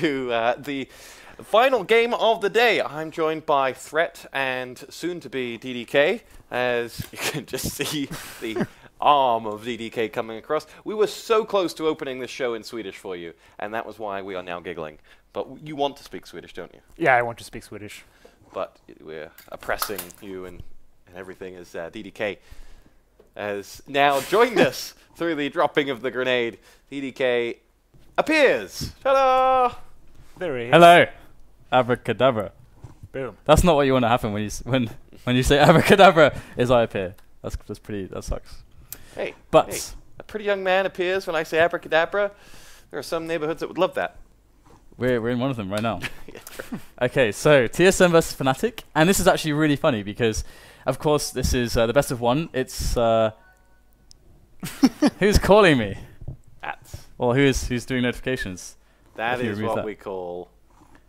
to the final game of the day. I'm joined by Threat and soon-to-be DDK, as you can just see the arm of DDK coming across. We were so close to opening this show in Swedish for you, and that was why we are now giggling. But you want to speak Swedish, don't you? Yeah, I want to speak Swedish. But we're oppressing you and everything as DDK has now joined us through the dropping of the grenade. DDK appears. Ta-da! There he is. Hello, abracadabra. Boom. That's not what you want to happen when you say abracadabra. Is I appear. That's pretty. That sucks. Hey, but hey, a pretty young man appears when I say abracadabra. There are some neighborhoods that would love that. We're in one of them right now. Yeah, sure. Okay, so TSM versus Fnatic, and this is actually really funny because, of course, this is the best of one. It's who's calling me? Well, who's doing notifications? That is what we call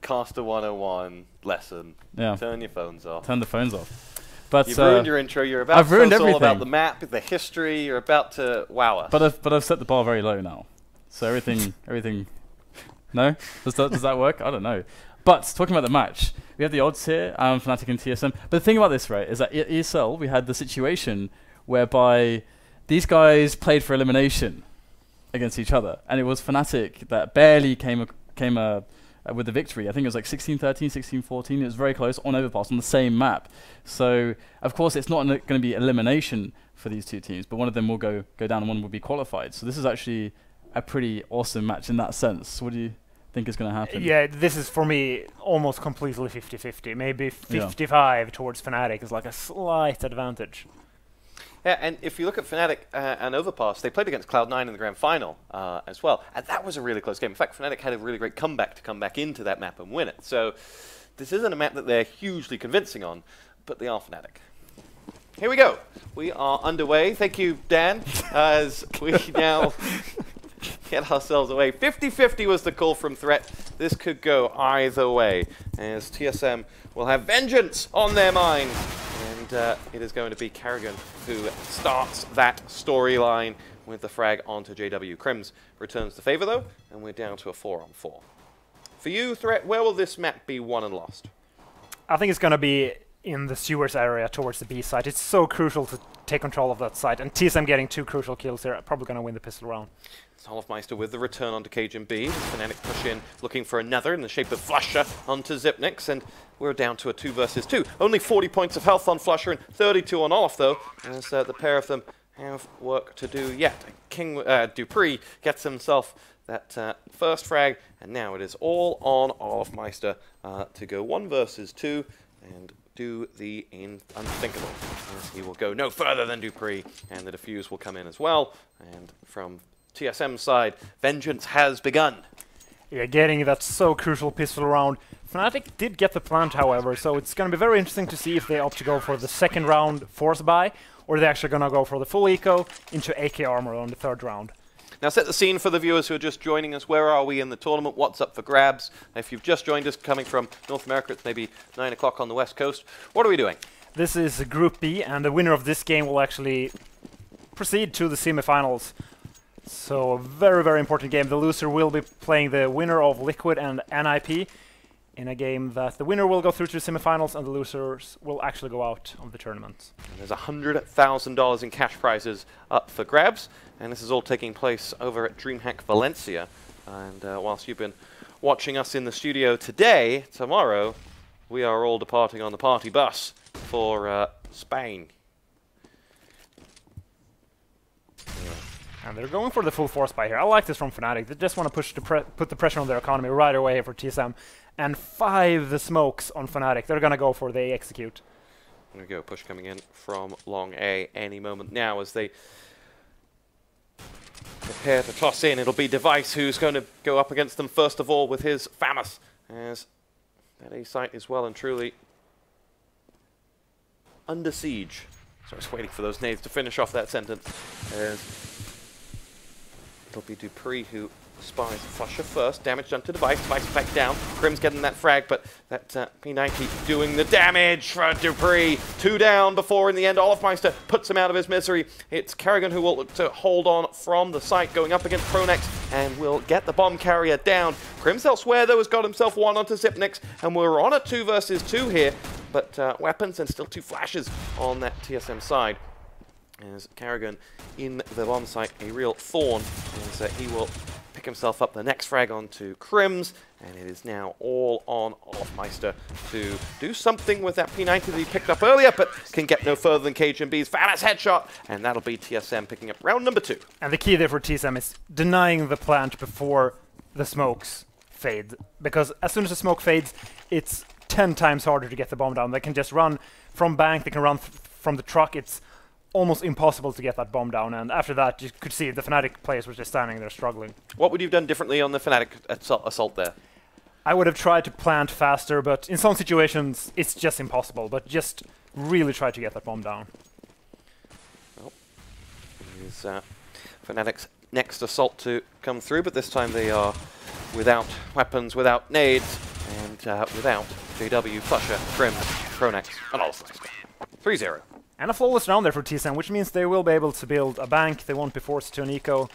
Caster 101 lesson. Yeah. Turn your phones off. Turn the phones off. But you've ruined your intro. You're about I've to ruined tell us all everything. about the map, the history. You're about to wow us. But I've set the bar very low now, so everything. No, does that work? I don't know. But talking about the match, we have the odds here, Fnatic and TSM. But the thing about this, right, is that at ESL we had the situation whereby these guys played for elimination against each other, and it was Fnatic that barely came with the victory. I think it was like 16-13, 16-14. It was very close on Overpass on the same map. So of course it's not going to be elimination for these two teams, but one of them will go down and one will be qualified. So this is actually a pretty awesome match in that sense. What do you think is going to happen? Yeah, this is for me almost completely 50-50. Maybe 55 towards Fnatic is like a slight advantage. Yeah, and if you look at Fnatic and Overpass, they played against Cloud9 in the grand final as well, and that was a really close game. In fact, Fnatic had a really great comeback to come back into that map and win it. So this isn't a map that they're hugely convincing on, but they are Fnatic. Here we go. We are underway. Thank you, Dan, as we now get ourselves away. 50-50 was the call from Threat. This could go either way, as TSM will have vengeance on their mind. And it is going to be karrigan who starts that storyline with the frag onto JW. KRIMZ returns the favor, though, and we're down to a 4-on-4. For you, Threat, where will this map be won and lost? I think it's going to be in the sewers area towards the B side. It's so crucial to take control of that site, and TSM getting 2 crucial kills, they're probably going to win the pistol round. It's olofmeister with the return onto cajunb. Fnatic push in, looking for another in the shape of flusha onto Xyp9x, and we're down to a 2 versus 2. Only 40 points of health on flusha and 32 on Olof, though, as the pair of them have work to do yet. dupreeh gets himself that first frag, and now it is all on olofmeister to go 1 versus 2 and do the unthinkable. As he will go no further than dupreeh, and the defuse will come in as well. And from TSM's side, vengeance has begun. Yeah, getting that so crucial pistol round. Fnatic did get the plant, however, so it's going to be very interesting to see if they opt to go for the second round force buy, or they're actually going to go for the full eco into AK armor on the 3rd round. Now set the scene for the viewers who are just joining us. Where are we in the tournament? What's up for grabs? If you've just joined us coming from North America, it's maybe 9 o'clock on the West Coast. What are we doing? This is Group B, and the winner of this game will actually proceed to the semifinals. So a very, very important game. The loser will be playing the winner of Liquid and NIP in a game that the winner will go through to the semifinals and the losers will actually go out of the tournament. And there's $100,000 in cash prizes up for grabs, and this is all taking place over at DreamHack Valencia. And whilst you've been watching us in the studio today, tomorrow we are all departing on the party bus for Spain. And they're going for the full force buy here. I like this from Fnatic. They just want to push put the pressure on their economy right away for TSM. And 5 the smokes on Fnatic. They're going to go for the execute. There we go, push coming in from long A any moment now as they prepare to toss in. It'll be Device who's going to go up against them first of all with his FAMAS, as that A site is well and truly under siege. So I was waiting for those nades to finish off that sentence. As it'll be dupreeh who spies flusha first. Damage done to Device. Device back down. KRIMZ getting that frag, but that P90 doing the damage for dupreeh. 2 down before, in the end, olofmeister puts him out of his misery. It's karrigan who will look to hold on from the site, going up against pronax, and will get the bomb carrier down. KRIMZ elsewhere, though, has got himself 1 onto Xyp9x, and we're on a 2 versus 2 here, but weapons and still 2 flashes on that TSM side. As karrigan in the bomb site, a real thorn, as he will pick himself up the next frag onto KRIMZ, and it is now all on olofmeister to do something with that P90 that he picked up earlier, but can get no further than cajunb's fast headshot, and that'll be TSM picking up round number 2. And the key there for TSM is denying the plant before the smokes fade, because as soon as the smoke fades, it's 10 times harder to get the bomb down. They can just run from bank, they can run from the truck. It's almost impossible to get that bomb down, and after that you could see the Fnatic players were just standing there struggling. What would you have done differently on the Fnatic assault there? I would have tried to plant faster, but in some situations it's just impossible, but just really try to get that bomb down. Well, here's Fnatic's next assault to come through, but this time they are without weapons, without nades, and without JW, flusha, KRIMZ, pronax, and olofmeister. 3-0. And a flawless round there for TSM, which means they will be able to build a bank. They won't be forced to an eco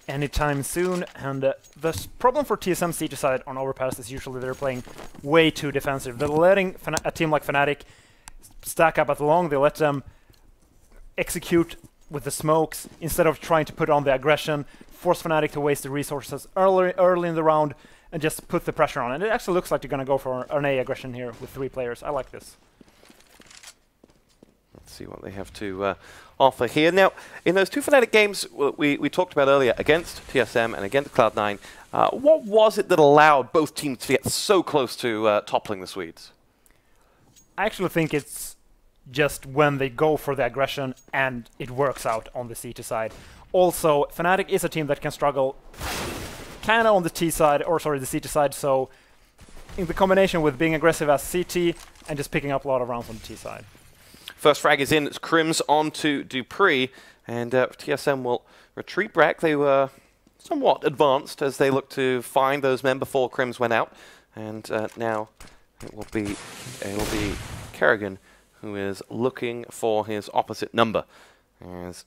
anytime soon. And the problem for TSM siege side on Overpass is usually they're playing way too defensive. They're letting a team like Fnatic stack up at the long. They let them execute with the smokes instead of trying to put on the aggression, force Fnatic to waste the resources early in the round, and just put the pressure on. And it actually looks like they're going to go for an A aggression here with 3 players. I like this. See what they have to offer here. Now, in those 2 Fnatic games we talked about earlier against TSM and against Cloud9, what was it that allowed both teams to get so close to toppling the Swedes? I actually think it's just when they go for the aggression and it works out on the CT side. Also, Fnatic is a team that can struggle kind of on the T side, or sorry, the CT side, so in the combination with being aggressive as CT and just picking up a lot of rounds on the T side. First frag is in. It's KRIMZ onto dupreeh, and TSM will retreat back. They were somewhat advanced as they looked to find those men before KRIMZ went out, and now it will be karrigan who is looking for his opposite number as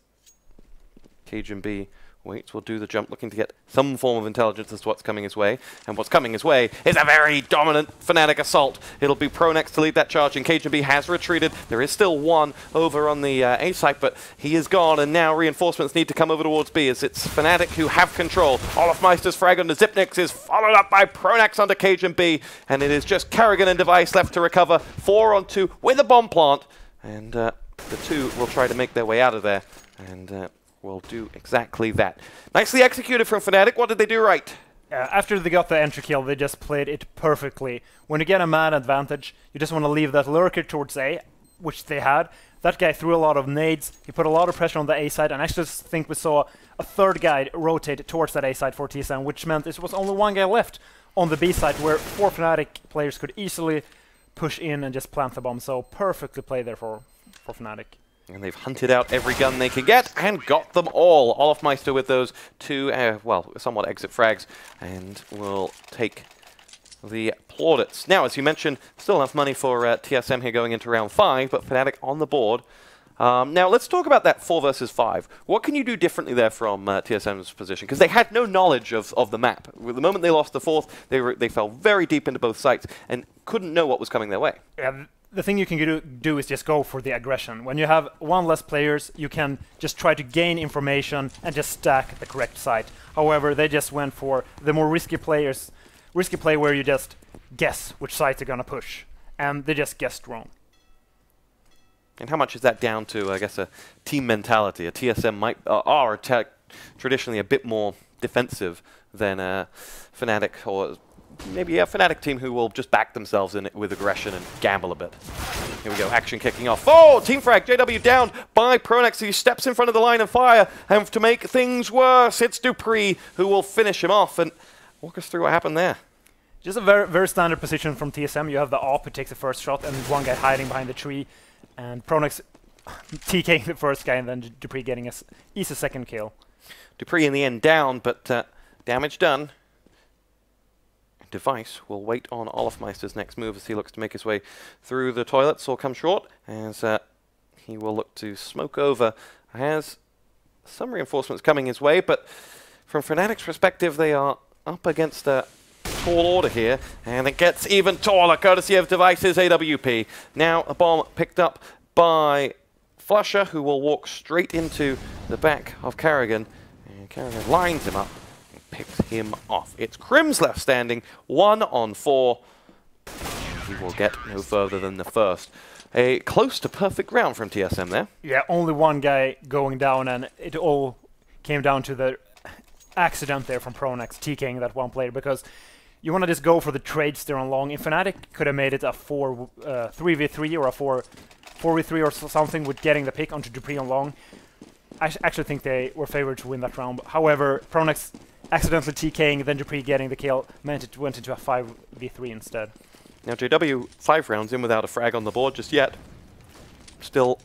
cajunb waits, will do the jump, looking to get some form of intelligence as to what's coming his way. And what's coming his way is a very dominant Fnatic assault. It'll be pronax to lead that charge, and cajunb has retreated. There is still 1 over on the A site, but he is gone, and now reinforcements need to come over towards B as it's Fnatic who have control. olofmeister's frag onto Xyp9x is followed up by pronax onto cajunb, and it is just karrigan and Device left to recover. 4 on 2 with a bomb plant, and the 2 will try to make their way out of there, and will do exactly that. Nicely executed from Fnatic. What did they do right? After they got the entry kill, they just played it perfectly. When you get a man advantage, you just want to leave that lurker towards A, which they had. That guy threw a lot of nades. He put a lot of pressure on the A side, and I actually think we saw a 3rd guy rotate towards that A side for TSM, which meant there was only 1 guy left on the B side, where 4 Fnatic players could easily push in and just plant the bomb. So perfectly played there for Fnatic. And they've hunted out every gun they could get and got them all. olofmeister with those 2, well, somewhat exit frags, and will take the plaudits. Now, as you mentioned, still enough money for TSM here going into round 5, but Fnatic on the board. Now, let's talk about that 4 versus 5. What can you do differently there from TSM's position? Because they had no knowledge of the map. The moment they lost the 4th, they fell very deep into both sites and couldn't know what was coming their way. Yeah, the thing you can do is just go for the aggression. When you have 1 less players, you can just try to gain information and just stack the correct site. However, they just went for the more risky play where you just guess which site they're going to push. And they just guessed wrong. And how much is that down to, I guess, a team mentality? A TSM are traditionally a bit more defensive than Fnatic, or maybe a Fnatic team who will just back themselves in it with aggression and gamble a bit. Here we go, action kicking off. Oh, team frag, JW down by pronax. He steps in front of the line of fire, and to make things worse, it's dupreeh who will finish him off. And walk us through what happened there. Just a very, very standard position from TSM. You have the AWP who takes the first shot, and 1 guy hiding behind the tree, and pronax TKing the first guy, and then dupreeh getting an easy 2nd kill. dupreeh in the end down, but Damage done. Device will wait on olofmeister's next move as he looks to make his way through the toilets or come short, as he will look to smoke over. Has some reinforcements coming his way, but from Fnatic's perspective, they are up against a tall order here, and it gets even taller courtesy of Device's AWP. Now a bomb picked up by flusha, who will walk straight into the back of karrigan, and karrigan lines him up. Picks him off. It's KRIMZ left standing, 1 on 4. He will get no further than the first. A close to perfect round from TSM there. Yeah, only one guy going down, and it all came down to the accident there from pronax TKing that one player, because you want to just go for the trades there on long. If Fnatic could have made it a 3v3 or a 4v3 or something with getting the pick onto dupreeh on long, I actually think they were favored to win that round. However, pronax accidentally TKing, then dupreeh getting the kill, meant it went into a 5v3 instead. Now JW 5 rounds in without a frag on the board just yet. Still,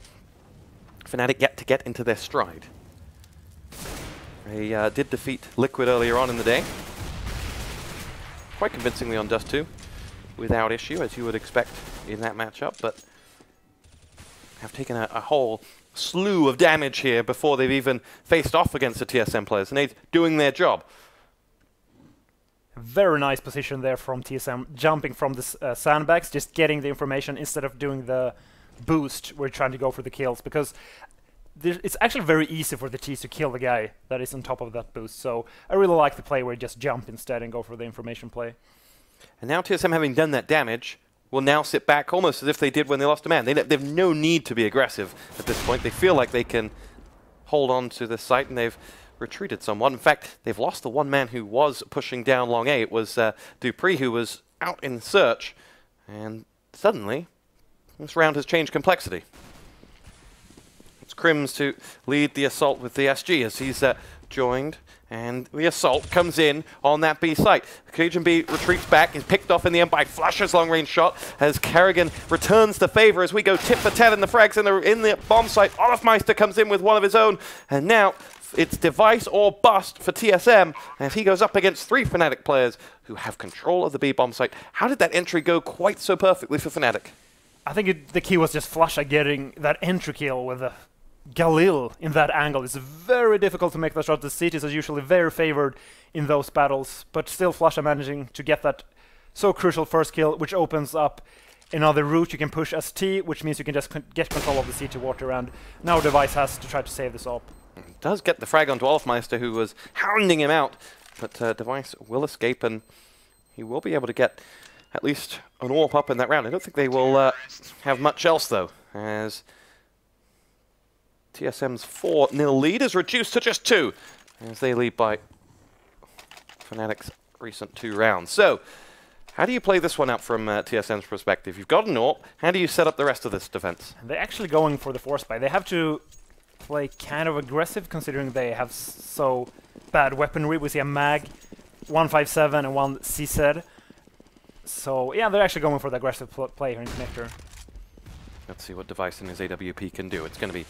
Fnatic yet to get into their stride. They did defeat Liquid earlier on in the day. Quite convincingly on Dust 2, without issue, as you would expect in that matchup, but have taken a whole slew of damage here before they've even faced off against the TSM players, and they're doing their job. Very nice position there from TSM, jumping from the sandbags, just getting the information instead of doing the boost. We're trying to go for the kills, because it's actually very easy for the Ts to kill the guy that is on top of that boost. So I really like the play where you just jump instead and go for the information play. And now TSM, having done that damage, will now sit back almost as if they did when they lost a man. They have no need to be aggressive at this point. They feel like they can hold on to this site, and they've retreated somewhat. In fact, they've lost the one man who was pushing down long A. It was dupreeh, who was out in search, and suddenly this round has changed complexity. It's KRIMZ to lead the assault with the SG as he's joined, and the assault comes in on that B site. cajunb retreats back, is picked off in the end by flusha's long-range shot as karrigan returns the favor as we go tit for tat in the frags in the bomb site. Olofmeister comes in with one of his own, and now it's device or bust for TSM as he goes up against 3 Fnatic players who have control of the B bomb site. How did that entry go quite so perfectly for Fnatic? I think the key was just flusha getting that entry kill with the Galil in that angle. It's very difficult to make that shot. The cities are usually very favored in those battles, but still flusha managing to get that so crucial first kill, which opens up another route. You can push ST, which means you can just get control of the CT water, and now Device has to try to save this up. Does get the frag onto olofmeister, who was hounding him out, but Device will escape, and he will be able to get at least an AWP up in that round. I don't think they will have much else, though, as TSM's 4-0 lead is reduced to just 2, as they lead by Fnatic's recent 2 rounds. So, how do you play this one out from TSM's perspective? You've got an AWP. How do you set up the rest of this defense? They're actually going for the force buy. They have to play kind of aggressive, considering they have so bad weaponry. We see a mag, 157 and 1 CZ. So, yeah, they're actually going for the aggressive play here in Connector. Let's see what Device and his AWP can do. It's going to be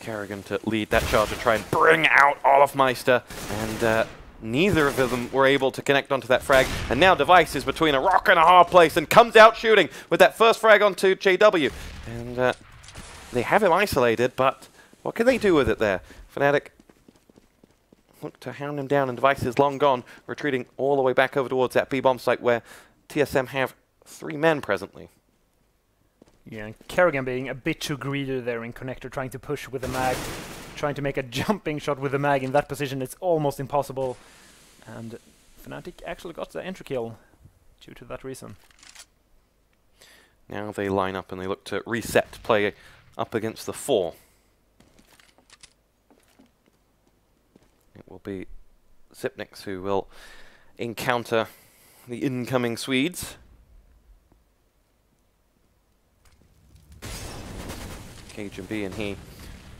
karrigan to lead that charge and try and bring out olofmeister, and neither of them were able to connect onto that frag, and now Device is between a rock and a hard place and comes out shooting with that first frag onto JW, and they have him isolated, but what can they do with it there? Fnatic look to hound him down, and Device is long gone, retreating all the way back over towards that B-bomb site where TSM have 3 men presently. Yeah, and karrigan being a bit too greedy there in Connector, trying to push with the mag, trying to make a jumping shot with the mag in that position. It's almost impossible. And Fnatic actually got the entry kill due to that reason. Now they line up and they look to reset play up against the 4. It will be Xyp9x who will encounter the incoming Swedes. cajunb and he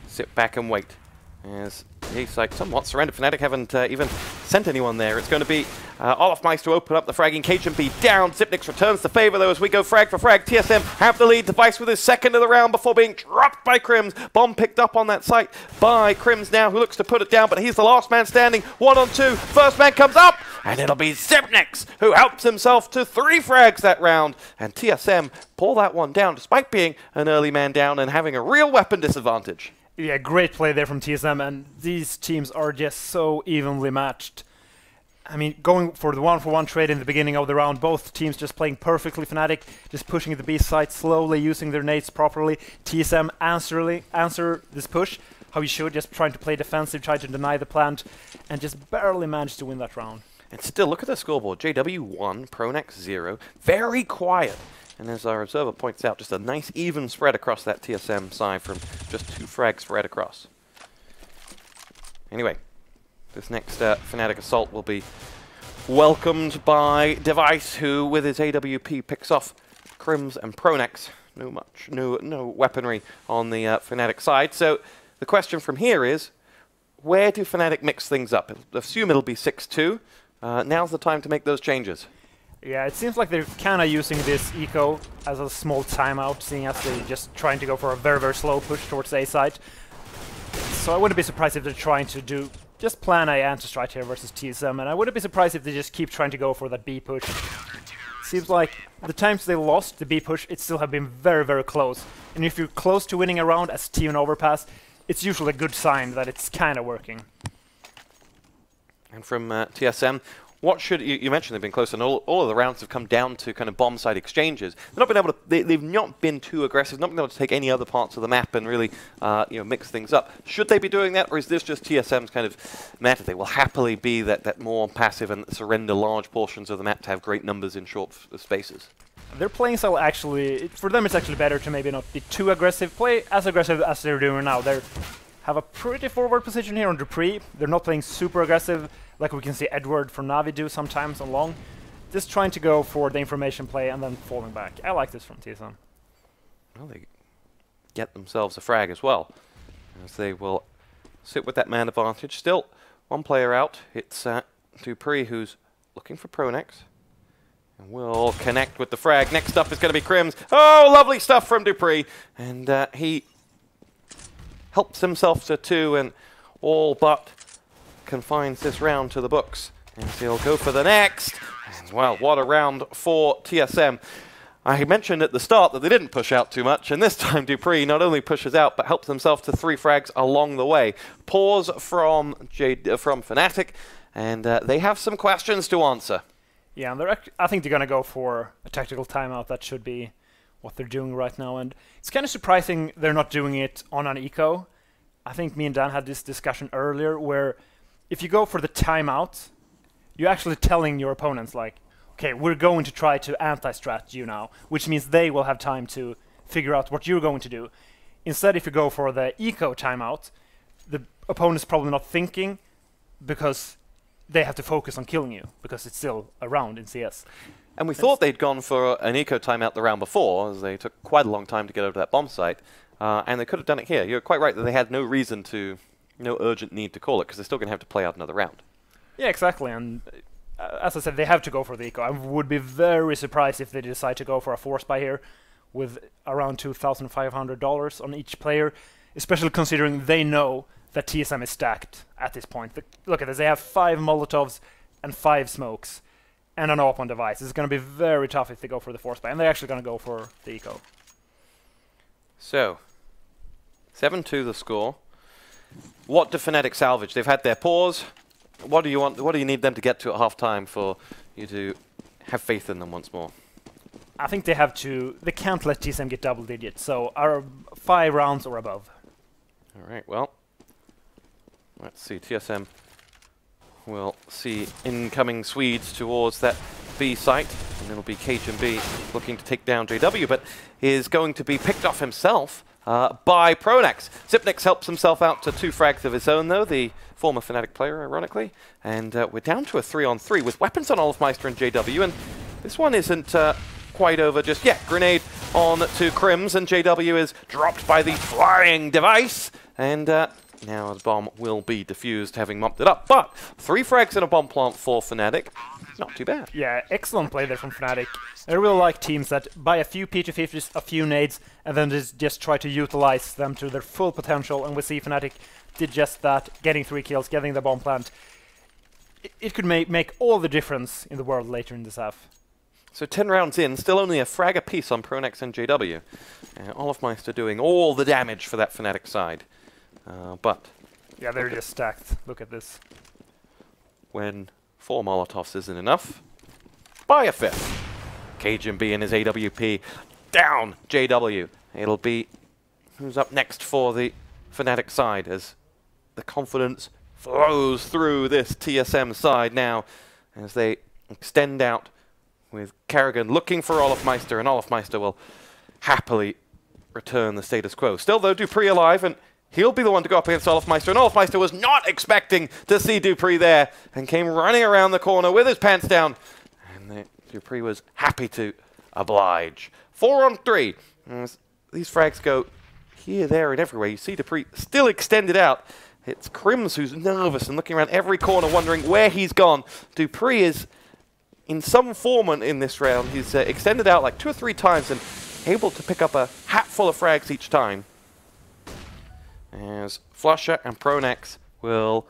sit back and wait as He's like somewhat surrendered. Fnatic haven't even sent anyone there. It's going to be olofmeister to open up the fragging. cajunb down. Xyp9x returns the favor though as we go frag for frag. TSM have the lead. Device with his second of the round before being dropped by KRIMZ. Bomb picked up on that site by KRIMZ now, who looks to put it down, but he's the last man standing. 1 on 2. First man comes up, and it'll be Xyp9x who helps himself to 3 frags that round. And TSM pull that one down despite being an early man down and having a real weapon disadvantage. Yeah, great play there from TSM, and these teams are just so evenly matched. I mean, going for the 1-for-1 trade in the beginning of the round, both teams just playing perfectly. Fnatic just pushing the B side slowly, using their nades properly. TSM answer this push how you should, just trying to play defensive, try to deny the plant, and just barely managed to win that round. And still, look at the scoreboard. JW 1, pronax 0. Very quiet. And as our observer points out, just a nice even spread across that TSM side from just 2 frags spread across. Anyway, this next Fnatic assault will be welcomed by Device, who with his AWP picks off KRIMZ and pronax. No weaponry on the Fnatic side. So the question from here is, where do Fnatic mix things up? Assume it'll be 6-2. Now's the time to make those changes. Yeah, it seems like they're kind of using this eco as a small timeout, seeing as they're just trying to go for a very, very slow push towards A side. So I wouldn't be surprised if they're trying to do just plan A anti-strike here versus TSM, and I wouldn't be surprised if they just keep trying to go for that B push. Seems like the times they lost the B push, it still have been very, very close. And if you're close to winning a round as team in Overpass, it's usually a good sign that it's kind of working. And from TSM, what should you mentioned they've been close, and all of the rounds have come down to kind of bomb side exchanges. They've not been able to. They've not been too aggressive. Not been able to take any other parts of the map and really, mix things up. Should they be doing that, or is this just TSM's kind of meta? They will happily be that more passive and surrender large portions of the map to have great numbers in short spaces. Their playing style actually, for them, it's actually better to maybe not be too aggressive. Play as aggressive as they're doing now. They have a pretty forward position here on dupreeh. They're not playing super aggressive, like we can see Edward from Navi do sometimes on long. Just trying to go for the information play and then falling back. I like this from TSM. Well, they get themselves a frag as well, as they will sit with that man advantage. Still, one player out. It's dupreeh, who's looking for pronax. And will connect with the frag. Next up is going to be KRIMZ. Oh, lovely stuff from dupreeh. And he helps himself to 2 and all but confines this round to the books. And he'll go for the next. And well, what a round for TSM. I mentioned at the start that they didn't push out too much, and this time dupreeh not only pushes out, but helps himself to 3 frags along the way. Pause from Fnatic, and they have some questions to answer. Yeah, and I think they're going to go for a tactical timeout. That should be what they're doing right now, and it's kind of surprising they're not doing it on an eco. I think me and Dan had this discussion earlier, where if you go for the timeout, you're actually telling your opponents, like, okay, we're going to try to anti-strat you now, which means they will have time to figure out what you're going to do. Instead, if you go for the eco timeout, the opponent's probably not thinking, because they have to focus on killing you, because it's still a round in CS. And we thought they'd gone for an eco timeout the round before, as they took quite a long time to get over to that bomb site, and they could have done it here. You're quite right that they had no reason to, no urgent need to call it, because they're still going to have to play out another round. Yeah, exactly, and as I said, they have to go for the eco. I would be very surprised if they decide to go for a force buy here with around $2,500 on each player, especially considering they know that TSM is stacked at this point. Look at this, they have 5 Molotovs and 5 smokes and an AWP on device. It's going to be very tough if they go for the force buy, and they're actually going to go for the eco. So, 7-2 the score. What do Fnatic salvage? They've had their pause. What do you want? What do you need them to get to at half-time for you to have faith in them once more? I think they have to. They can't let TSM get double digits. So, 5 rounds or above. All right. Well, let's see. TSM will see incoming Swedes towards that B site, and it'll be cajunb looking to take down JW, but is going to be picked off himself by pronax. Xyp9x helps himself out to 2 frags of his own, though, the former Fnatic player, ironically. And we're down to a 3-on-3 with weapons on olofmeister and JW, and this one isn't quite over just yet. Grenade on to KRIMZ, and JW is dropped by the flying device, and now the bomb will be defused, having mopped it up. But 3 frags in a bomb plant for Fnatic. Not too bad. Yeah, excellent play there from Fnatic. I really like teams that buy a few P250s, a few nades, and then just try to utilize them to their full potential. And we see Fnatic did just that, getting 3 kills, getting the bomb plant. It could make all the difference in the world later in this half. So 10 rounds in, still only a frag apiece on pronax and JW. Olofmeister doing all the damage for that Fnatic side. But yeah, they're just stacked. Look at this. When 4 Molotovs isn't enough, buy a 5th. cajunb and his AWP down JW. It'll be who's up next for the Fnatic side as the confidence flows through this TSM side now as they extend out with karrigan looking for olofmeister, and olofmeister will happily return the status quo. Still though, dupreeh alive, and he'll be the one to go up against olofmeister, and olofmeister was not expecting to see dupreeh there and came running around the corner with his pants down, and dupreeh was happy to oblige. 4 on 3. As these frags go here, there, and everywhere. You see dupreeh still extended out. It's KRIMZ who's nervous and looking around every corner wondering where he's gone. dupreeh is in some form in this round. He's extended out like 2 or 3 times and able to pick up a hatful of frags each time. As flusha and pronax will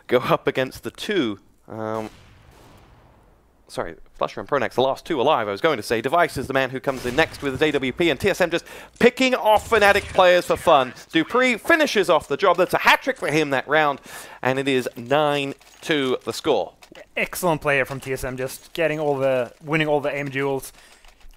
go up against the 2. Sorry, flusha and pronax, the last 2 alive, I was going to say. Device is the man who comes in next with his AWP, and TSM just picking off Fnatic players for fun. dupreeh finishes off the job. That's a hat-trick for him that round, and it is 9-2 the score. Excellent player from TSM, just winning all the aim duels.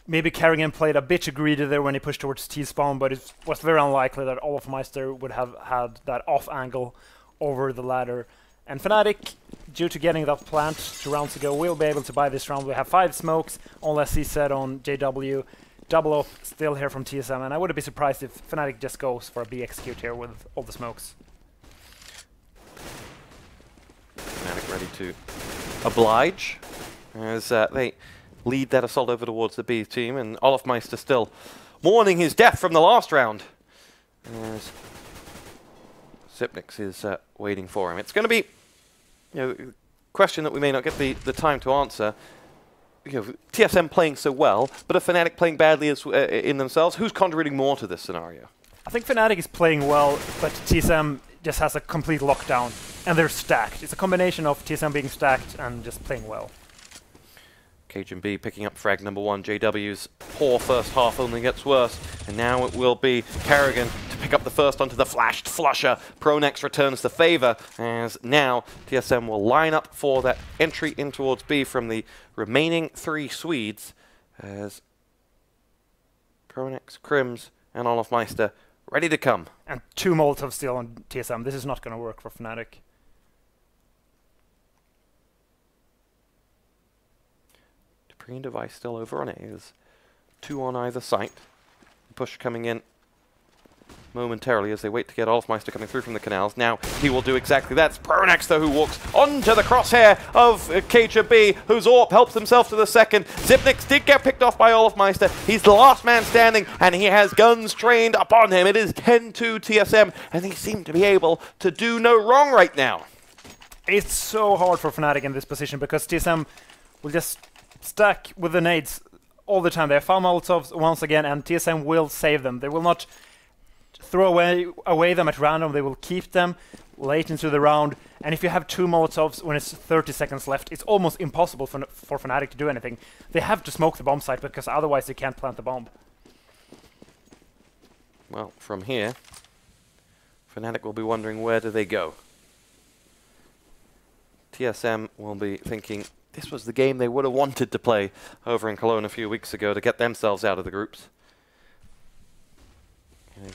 Maybe karrigan played a bit too greedy there when he pushed towards T-spawn, but it was very unlikely that olofmeister would have had that off angle over the ladder. And Fnatic, due to getting that plant 2 rounds ago, will be able to buy this round. We have 5 smokes, unless he said on JW. Double up still here from TSM, and I wouldn't be surprised if Fnatic just goes for a B execute here with all the smokes. Fnatic ready to oblige as they lead that assault over towards the B team, and olofmeister still mourning his death from the last round as xyp9x is waiting for him. It's going to be a question that we may not get the time to answer. TSM playing so well, but are Fnatic playing badly in themselves? Who's contributing more to this scenario? I think Fnatic is playing well, but TSM just has a complete lockdown, and they're stacked. It's a combination of TSM being stacked and just playing well. cajunb picking up frag number 1. JW's poor first half only gets worse, and now it will be karrigan to pick up the first onto the flashed flusha. pronax returns the favor, as now TSM will line up for that entry in towards B from the remaining 3 Swedes, as pronax, KRIMZ, and olofmeister ready to come. And 2 Molotovs still on TSM. This is not going to work for Fnatic. dupreeh device still over on A. There's 2 on either site. Push coming in momentarily as they wait to get olofmeister coming through from the canals. Now he will do exactly that. It's pronax though who walks onto the crosshair of cajunb, whose AWP helps himself to the second. xyp9x did get picked off by olofmeister. He's the last man standing, and he has guns trained upon him. It is 10-2 TSM, and he seemed to be able to do no wrong right now. It's so hard for Fnatic in this position because TSM will just stack with the nades all the time. They have 5 Molotovs once again, and TSM will save them. They will not throw away them at random. They will keep them late into the round. And if you have 2 Molotovs when it's 30 seconds left, it's almost impossible for Fnatic to do anything. They have to smoke the bomb site because otherwise they can't plant the bomb. Well, from here, Fnatic will be wondering where do they go. TSM will be thinking this was the game they would have wanted to play over in Cologne a few weeks ago to get themselves out of the groups. And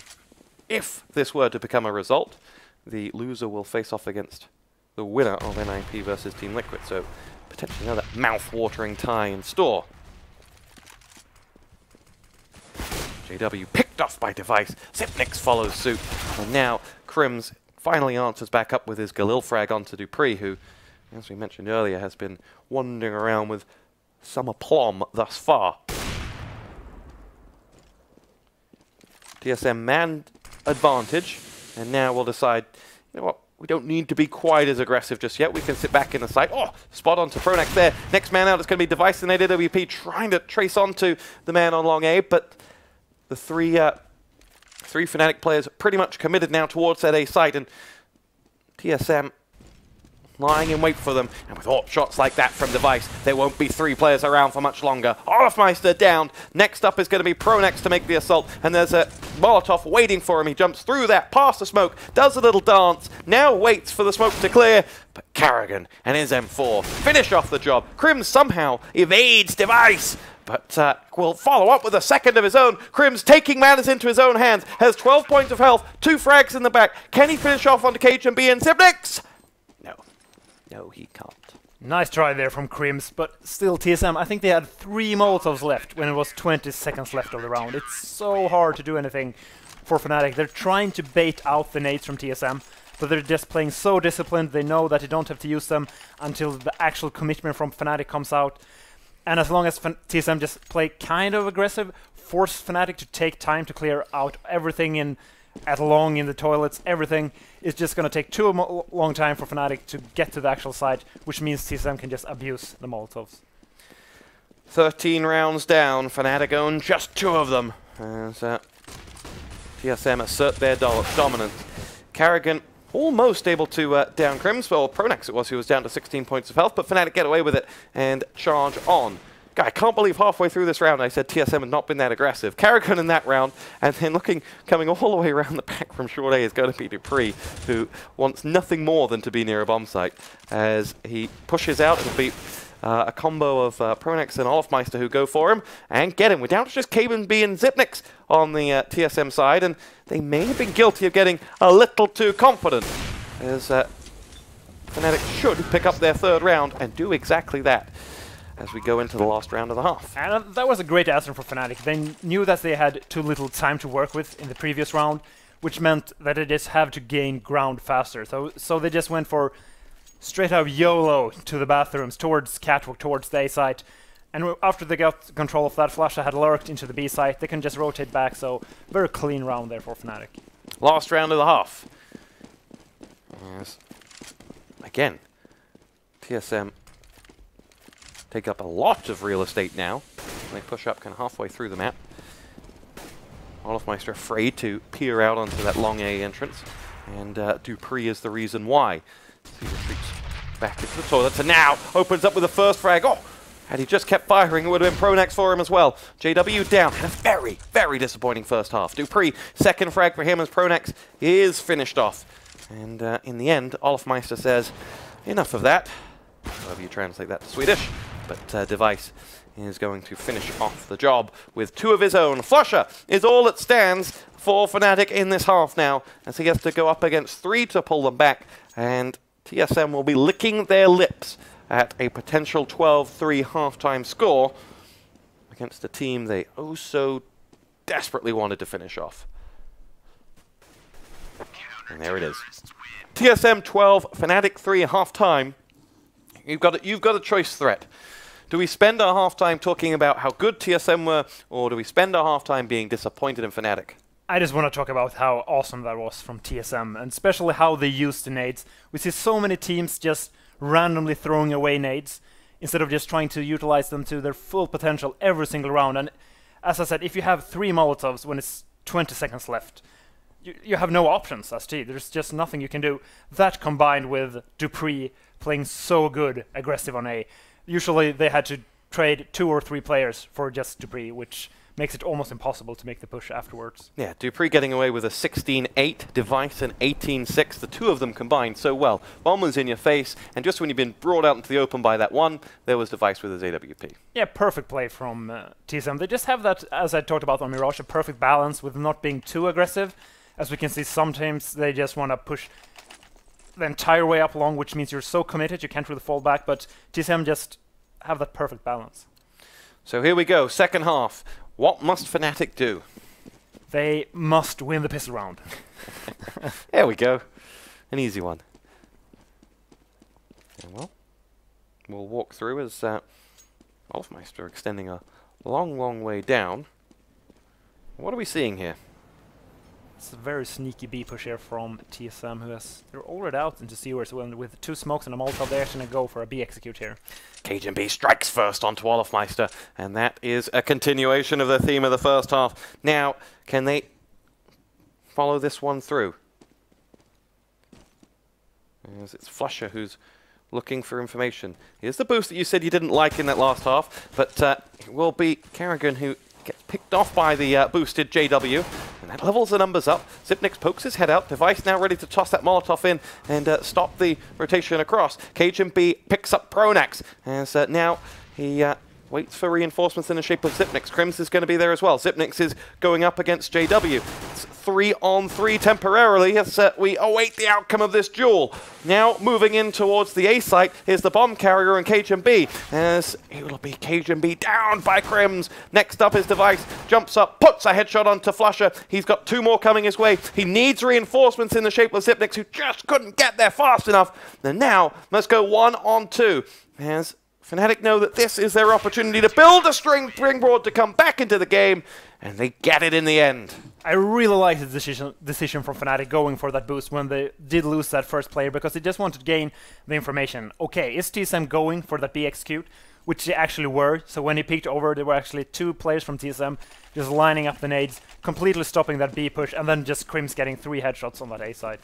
if this were to become a result, the loser will face off against the winner of NIP versus Team Liquid, so potentially another mouth-watering tie in store. JW picked off by Device, xyp9x follows suit, and now KRIMZ finally answers back up with his Galil frag onto dupreeh, who, as we mentioned earlier, has been wandering around with some aplomb thus far. TSM man advantage, and now we'll decide You know what? We don't need to be quite as aggressive just yet. We can sit back in the site. Oh, spot on to pronax there. Next man out is going to be Device and AWP trying to trace onto the man on long A, but the three Fnatic players pretty much committed now towards that A site, and TSM lying in wait for them. And with AWP shots like that from Device, there won't be 3 players around for much longer. Olofmeister down. Next up is going to be pronax to make the assault, and there's a Molotov waiting for him. He jumps through that, past the smoke, does a little dance, now waits for the smoke to clear, but karrigan and his M4 finish off the job. KRIMZ somehow evades Device, but will follow up with a second of his own. KRIMZ taking matters into his own hands, has 12 points of health, 2 frags in the back. Can he finish off onto cajunb and Xyp9x? No. No, he can't. Nice try there from KRIMZ, but still TSM, I think they had 3 Molotovs left when it was 20 seconds left of the round. It's so hard to do anything for Fnatic. They're trying to bait out the nades from TSM, but they're just playing so disciplined. They know that they don't have to use them until the actual commitment from Fnatic comes out. And as long as TSM just play kind of aggressive, force Fnatic to take time to clear out everything at long in the toilets, everything is just going to take too long time for Fnatic to get to the actual site, which means TSM can just abuse the Molotovs. 13 rounds down, Fnatic own just 2 of them. As TSM assert their dominance. karrigan almost able to down KRIMZ, well, pronax it was, who was down to 16 points of health, but Fnatic get away with it and charge on. I can't believe halfway through this round I said TSM had not been that aggressive. karrigan in that round, and then coming all the way around the back from short A is going to be dupreeh, who wants nothing more than to be near a bomb site. As he pushes out, it'll be a combo of pronax and olofmeister who go for him and get him. We're down to just kajbjer and Xyp9x on the TSM side, and they may have been guilty of getting a little too confident, as Fnatic should pick up their 3rd round and do exactly that as we go into the last round of the half. And that was a great answer for Fnatic. They knew that they had too little time to work with in the previous round, which meant that they just have to gain ground faster. So they just went for straight up YOLO to the bathrooms, towards catwalk, towards the A site. And after they got control of that, flusha had lurked into the B site. They can just rotate back, so very clean round there for Fnatic. Last round of the half. Yes. Again, TSM take up a lot of real estate now. They push up kind of halfway through the map. Olofmeister afraid to peer out onto that long A entrance, and dupreeh is the reason why. He retreats back into the toilets, and now opens up with the first frag. Oh, had he just kept firing, it would have been pronax for him as well. JW down. Had a very, very disappointing first half. dupreeh, second frag for him as pronax is finished off. And in the end, Olofmeister says, enough of that. However you translate that to Swedish. But Device is going to finish off the job with 2 of his own. flusha is all that stands for Fnatic in this half now, as he has to go up against 3 to pull them back, and TSM will be licking their lips at a potential 12-3 halftime score against a team they oh so desperately wanted to finish off. And there it is. TSM 12, Fnatic 3 halftime. You've got a choice threat. Do we spend our halftime talking about how good TSM were, or do we spend our halftime being disappointed in Fnatic? I just want to talk about how awesome that was from TSM, and especially how they used the nades. We see so many teams just randomly throwing away nades, instead of just trying to utilize them to their full potential every single round. And as I said, if you have 3 Molotovs when it's 20 seconds left, you have no options as T. There's just nothing you can do. That combined with dupreeh playing so good aggressive on A. Usually they had to trade 2 or 3 players for just dupreeh, which makes it almost impossible to make the push afterwards. Yeah, dupreeh getting away with a 16-8, Device an 18-6, the 2 of them combined so well. One was in your face, and just when you've been brought out into the open by that one, there was Device with his AWP. Yeah, perfect play from TSM. They just have that, as I talked about on Mirage, a perfect balance with not being too aggressive. As we can see, sometimes they just want to push the entire way up along, which means you're so committed you can't really fall back, but TSM just have that perfect balance. So here we go, second half. What must Fnatic do? They must win the pistol round. There we go. An easy one. And well, we'll walk through as Olofmeister extending a long, long way down. What are we seeing here? It's a very sneaky B push here from TSM, who has... They're already out into sewers with 2 smokes and a Molotov. They're actually going to go for a B execute here. cajunb strikes first onto olofmeister, and that is a continuation of the theme of the first half. Now, can they follow this one through? As it's flusha who's looking for information. Here's the boost that you said you didn't like in that last half, but it will be karrigan who gets picked off by the boosted JW, and that levels the numbers up. Xyp9x pokes his head out. Device now ready to toss that Molotov in and stop the rotation across. cajunb picks up pronax, as now he waits for reinforcements in the shape of Xyp9x. KRIMZ is going to be there as well. Xyp9x is going up against JW. It's 3-on-3 temporarily as we await the outcome of this duel. Now moving in towards the A site is the bomb carrier and cajunb, as it will be cajunb down by KRIMZ. Next up is Device, jumps up, puts a headshot onto flusha. He's got 2 more coming his way. He needs reinforcements in the shape of Xyp9x, who just couldn't get there fast enough. And now let's go 1-on-2 as Fnatic know that this is their opportunity to build a springboard to come back into the game, and they get it in the end. I really like the decision from Fnatic going for that boost when they did lose that first player, because they just wanted to gain the information. Okay, is TSM going for that B execute? Which they actually were. So when he peeked over, there were actually 2 players from TSM just lining up the nades, completely stopping that B push, and then just KRIMZ getting 3 headshots on that A side.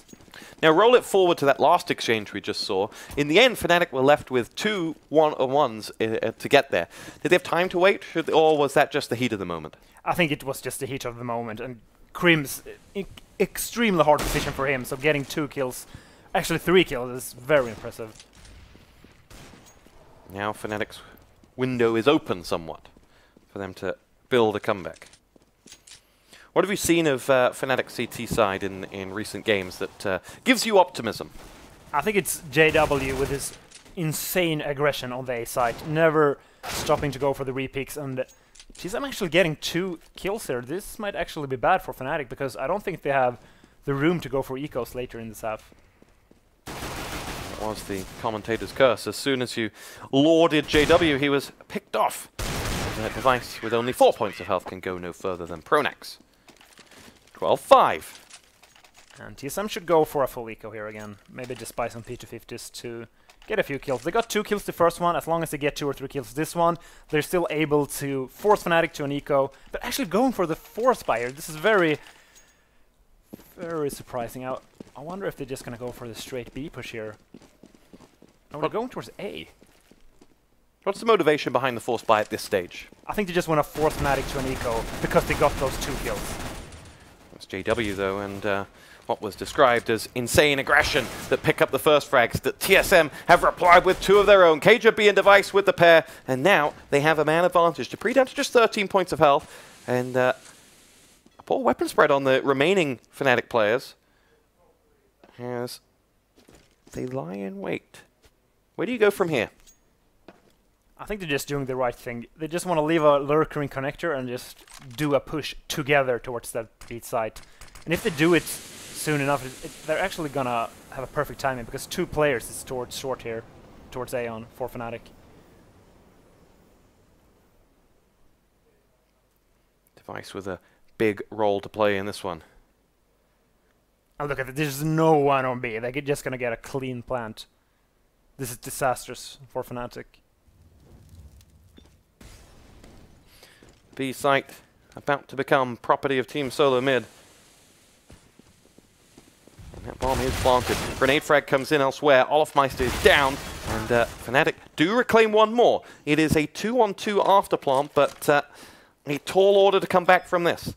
Now roll it forward to that last exchange we just saw. In the end, Fnatic were left with 2 1-on-1s to get there. Did they have time to wait, or was that just the heat of the moment? I think it was just the heat of the moment, and KRIMZ, extremely hard position for him, so getting 2 kills, actually 3 kills, is very impressive. Now Fnatic's window is open somewhat for them to build a comeback. What have you seen of Fnatic's CT side in recent games that gives you optimism? I think it's JW with his insane aggression on the A side, never stopping to go for the repeaks, and TSM actually getting 2 kills here. This might actually be bad for Fnatic, because I don't think they have the room to go for ecos later in this half. Was the commentator's curse. As soon as you lauded JW, he was picked off. That Device with only 4 points of health can go no further than pronax. 12-5. And TSM should go for a full eco here again. Maybe just buy some P250s to get a few kills. They got 2 kills the first one. As long as they get 2 or 3 kills this one, they're still able to force Fnatic to an eco. But actually going for the 4th buyer, this is very, very surprising. I wonder if they're just going to go for the straight B push here. No, we're going towards A. What's the motivation behind the force buy at this stage? I think they just want to force Fnatic to an eco because they got those 2 kills. It's JW though, and what was described as insane aggression that pick up the first frags, that TSM have replied with 2 of their own. cajunb and Device with the pair, and now they have a man advantage. dupreeh down to just 13 points of health, and a poor weapon spread on the remaining Fnatic players as they lie in wait. Where do you go from here? I think they're just doing the right thing. They just want to leave a lurker in connector and just do a push together towards that beat site. And if they do it soon enough, they're actually gonna have a perfect timing, because 2 players is towards short here, towards Aeon for Fnatic. Device with a big role to play in this one. And look at it, there's no one on B. They're just gonna get a clean plant. This is disastrous for Fnatic. B site about to become property of Team Solo mid. And that bomb is planted. Grenade frag comes in elsewhere. Olofmeister is down. And Fnatic do reclaim 1 more. It is a 2-on-2 after plant, but a tall order to come back from this.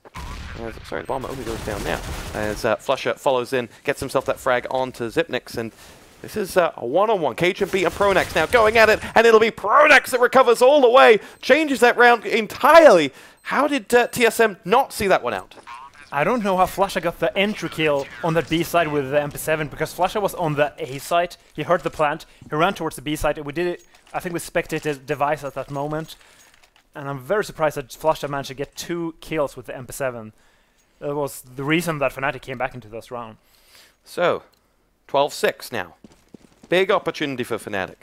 Sorry, the bomb only goes down now. As flusha follows in, gets himself that frag onto Xyp9x, and this is a 1-on-1. cajunb and pronax now going at it, and it'll be pronax that recovers all the way. Changes that round entirely. How did TSM not see that one out? I don't know how flusha got the entry kill on that B side with the MP7, because flusha was on the A side. He heard the plant, he ran towards the B side, and we did it. I think we spectated Device at that moment. And I'm very surprised that flusha managed to get 2 kills with the MP7. That was the reason that Fnatic came back into this round. So, 12-6 now. Big opportunity for Fnatic.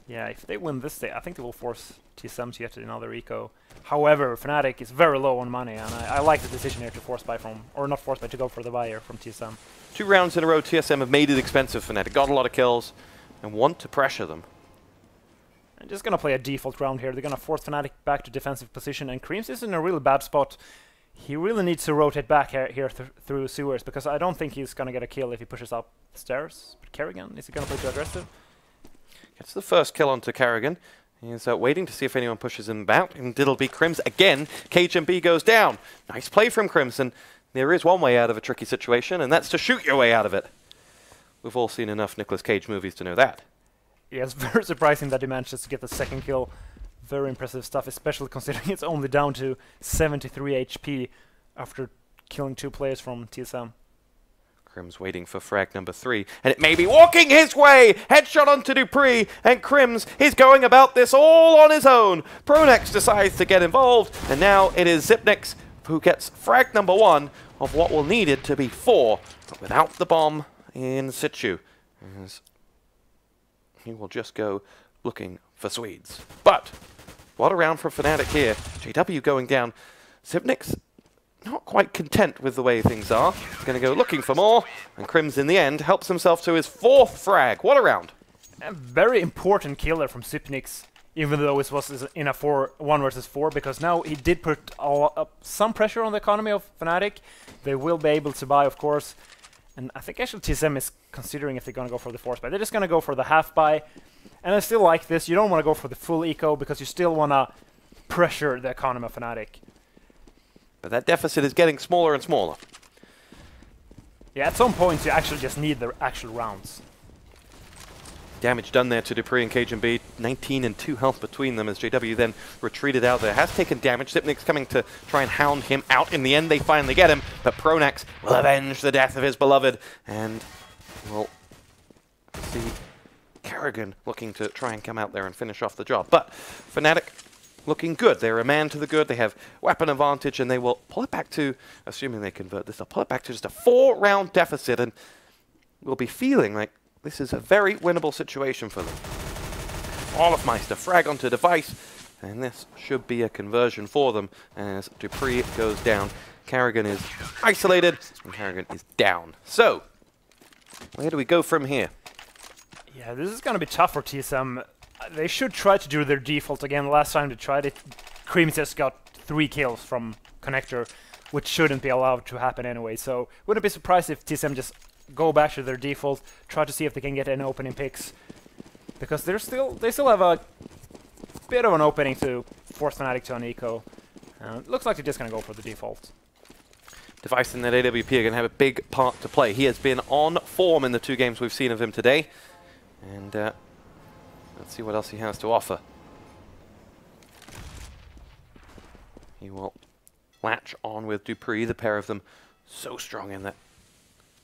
Yeah, if they win this day, I think they will force TSM to get another eco. However, Fnatic is very low on money, and I like the decision here to force buy from, or not force buy, to go for the buyer from TSM. 2 rounds in a row, TSM have made it expensive for Fnatic, got a lot of kills, and want to pressure them. I'm just gonna play a default round here. They're gonna force Fnatic back to defensive position, and KRIMZ is in a really bad spot. He really needs to rotate back here through sewers, because I don't think he's gonna get a kill if he pushes up stairs. But karrigan, is he gonna play too aggressive? Gets the first kill onto karrigan. He's waiting to see if anyone pushes him back, and it'll be KRIMZ again. cajunb goes down. Nice play from KRIMZ, and there is one way out of a tricky situation, and that's to shoot your way out of it. We've all seen enough Nicolas Cage movies to know that. Yeah, it's very surprising that he manages to get the second kill. Very impressive stuff, especially considering it's only down to 73 HP after killing 2 players from TSM. KRIMZ waiting for frag number 3, and it may be walking his way! Headshot onto dupreeh, and KRIMZ is going about this all on his own! pronax decides to get involved, and now it is Xyp9x who gets frag number 1 of what will need it to be 4, but without the bomb in situ. As he will just go looking for Swedes. But what a round for Fnatic here. JW going down. Xyp9x not quite content with the way things are. He's going to go looking for more, and KRIMZ in the end helps himself to his 4th frag. What a round. A very important killer from Xyp9x, even though it was in a 1 versus 4, because now he did put some pressure on the economy of Fnatic. They will be able to buy, of course. And I think actually TSM is considering if they're going to go for the force buy. They're just going to go for the half buy. And I still like this. You don't want to go for the full eco because you still want to pressure the economy of Fnatic. But that deficit is getting smaller and smaller. Yeah, at some point you actually just need the actual rounds. Damage done there to dupreeh and cajunb. 19 and 2 health between them as JW then retreated out there. Has taken damage. Xyp9x coming to try and hound him out. In the end, they finally get him, but pronax will avenge the death of his beloved. And we'll see karrigan looking to try and come out there and finish off the job. But Fnatic looking good. They're a man to the good. They have weapon advantage, and they will pull it back to, assuming they convert this, they'll pull it back to just a 4-round deficit, and we'll be feeling like this is a very winnable situation for them. Olofmeister frag onto device, and this should be a conversion for them as dupreeh goes down. karrigan is isolated, and karrigan is down. So, where do we go from here? Yeah, this is going to be tough for TSM. They should try to do their default again. Last time they tried it, KRIMZ just got 3 kills from Connector, which shouldn't be allowed to happen anyway. So, wouldn't be surprised if TSM just go back to their default, try to see if they can get any opening picks, because they still have a bit of an opening to force Fnatic to an eco. Looks like they're just gonna go for the default. Device and that AWP are going to have a big part to play. He has been on form in the 2 games we've seen of him today, and let's see what else he has to offer. He will latch on with dupreeh, the pair of them so strong in that